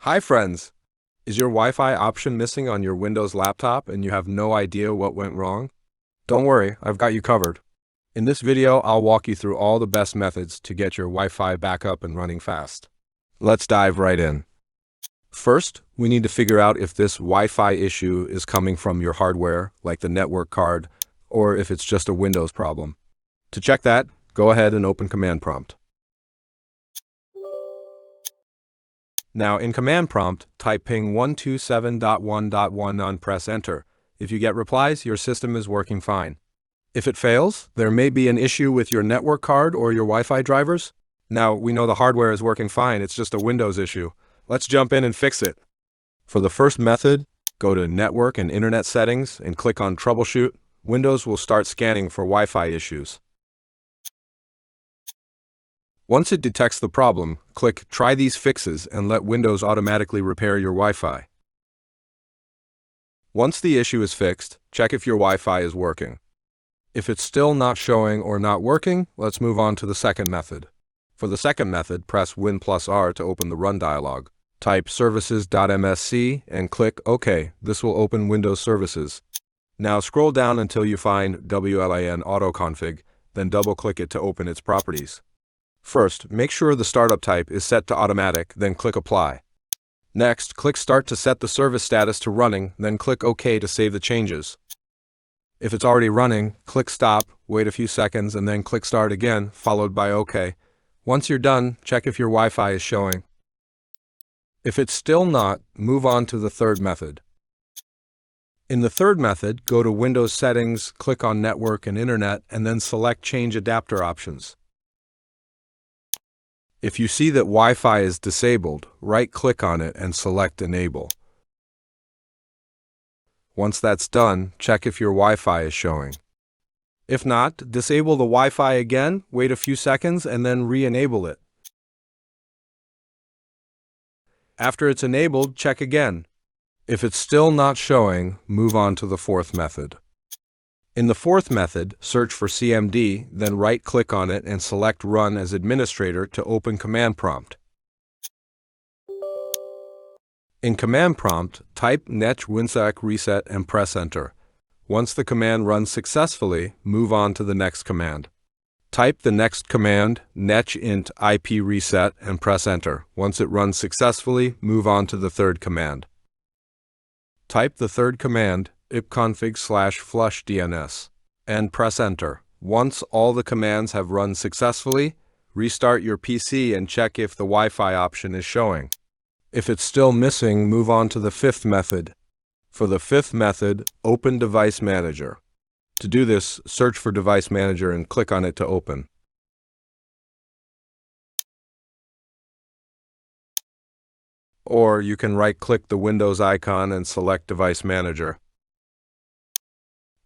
Hi friends! Is your Wi-Fi option missing on your Windows laptop and you have no idea what went wrong? Don't worry, I've got you covered. In this video, I'll walk you through all the best methods to get your Wi-Fi back up and running fast. Let's dive right in. First, we need to figure out if this Wi-Fi issue is coming from your hardware, like the network card, or if it's just a Windows problem. To check that, go ahead and open Command Prompt. Now, in Command Prompt, type ping 127.1.1 and press Enter. If you get replies, your system is working fine. If it fails, there may be an issue with your network card or your Wi-Fi drivers. Now, we know the hardware is working fine, it's just a Windows issue. Let's jump in and fix it. For the first method, go to Network and Internet Settings and click on Troubleshoot. Windows will start scanning for Wi-Fi issues. Once it detects the problem, click Try these fixes and let Windows automatically repair your Wi-Fi. Once the issue is fixed, check if your Wi-Fi is working. If it's still not showing or not working, let's move on to the second method. For the second method, press Win+R to open the Run dialog. Type services.msc and click OK. This will open Windows Services. Now scroll down until you find WLAN Autoconfig, then double-click it to open its properties. First, make sure the startup type is set to automatic, then click Apply. Next, click Start to set the service status to running, then click OK to save the changes. If it's already running, click Stop, wait a few seconds, and then click Start again, followed by OK. Once you're done, check if your Wi-Fi is showing. If it's still not, move on to the third method. In the third method, go to Windows Settings, click on Network and Internet, and then select Change Adapter Options. If you see that Wi-Fi is disabled, right-click on it and select Enable. Once that's done, check if your Wi-Fi is showing. If not, disable the Wi-Fi again, wait a few seconds, and then re-enable it. After it's enabled, check again. If it's still not showing, move on to the fourth method. In the fourth method, search for CMD, then right-click on it and select Run as Administrator to open Command Prompt. In Command Prompt, type netwinsack reset and press Enter. Once the command runs successfully, move on to the next command. Type the next command, netint IP reset, and press Enter. Once it runs successfully, move on to the third command. Type the third command, ipconfig/flushdns, and press Enter. Once all the commands have run successfully, restart your PC and check if the Wi-Fi option is showing. If it's still missing, move on to the fifth method. For the fifth method, open Device Manager. To do this, search for Device Manager and click on it to open. Or you can right-click the Windows icon and select Device Manager.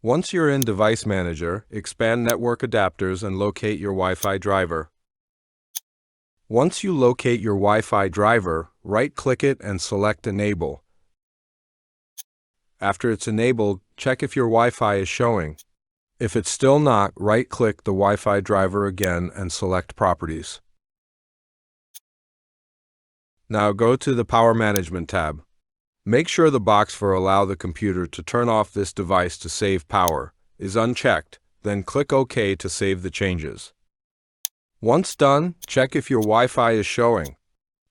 Once you're in Device Manager, expand Network Adapters and locate your Wi-Fi driver. Once you locate your Wi-Fi driver, right-click it and select Enable. After it's enabled, check if your Wi-Fi is showing. If it's still not, right-click the Wi-Fi driver again and select Properties. Now go to the Power Management tab. Make sure the box for Allow the computer to turn off this device to save power is unchecked, then click OK to save the changes. Once done, check if your Wi-Fi is showing.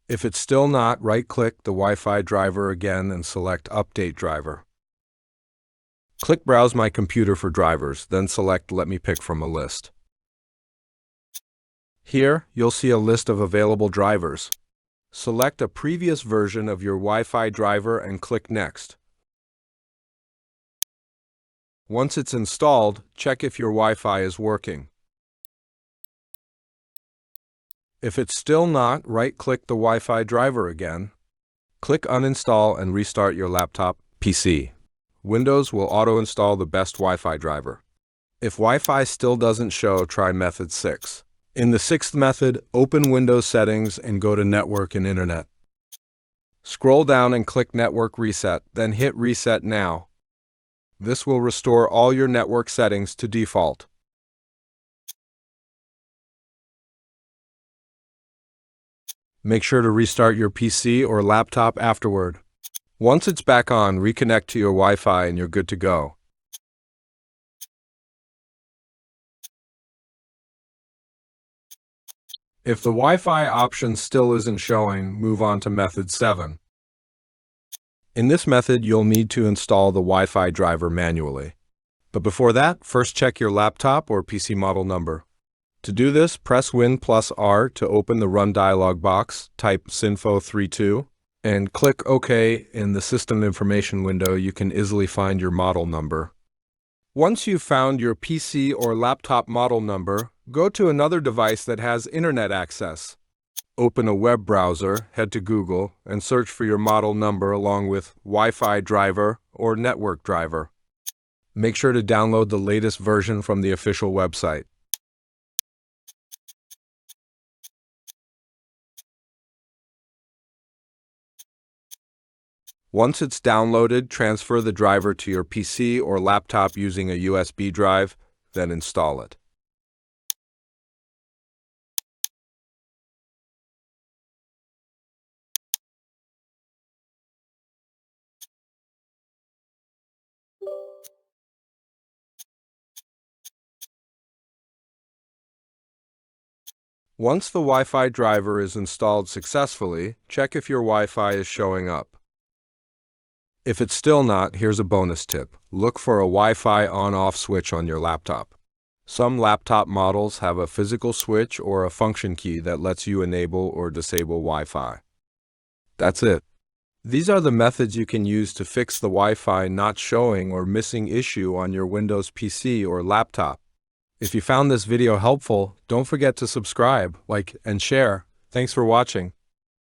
If it's still not, right-click the Wi-Fi driver again and select Update Driver. Click Browse My Computer for drivers, then select Let me pick from a list. Here, you'll see a list of available drivers. Select a previous version of your Wi-Fi driver and click Next. Once it's installed, check if your Wi-Fi is working. If it's still not, right-click the Wi-Fi driver again. Click Uninstall and restart your laptop PC. Windows will auto-install the best Wi-Fi driver. If Wi-Fi still doesn't show, try method 6. In the sixth method, open Windows Settings and go to Network and Internet. Scroll down and click Network Reset, then hit Reset Now. This will restore all your network settings to default. Make sure to restart your PC or laptop afterward. Once it's back on, reconnect to your Wi-Fi and you're good to go. If the Wi-Fi option still isn't showing, move on to method 7. In this method, you'll need to install the Wi-Fi driver manually. But before that, first check your laptop or PC model number. To do this, press Win plus R to open the Run dialog box, type Sinfo32, and click OK. In the System Information window, you can easily find your model number. Once you've found your PC or laptop model number, go to another device that has internet access. Open a web browser, head to Google, and search for your model number along with Wi-Fi driver or network driver. Make sure to download the latest version from the official website. Once it's downloaded, transfer the driver to your PC or laptop using a USB drive, then install it. Once the Wi-Fi driver is installed successfully, check if your Wi-Fi is showing up. If it's still not, here's a bonus tip. Look for a Wi-Fi on-off switch on your laptop. Some laptop models have a physical switch or a function key that lets you enable or disable Wi-Fi. That's it. These are the methods you can use to fix the Wi-Fi not showing or missing issue on your Windows PC or laptop. If you found this video helpful, don't forget to subscribe, like, and share. Thanks for watching.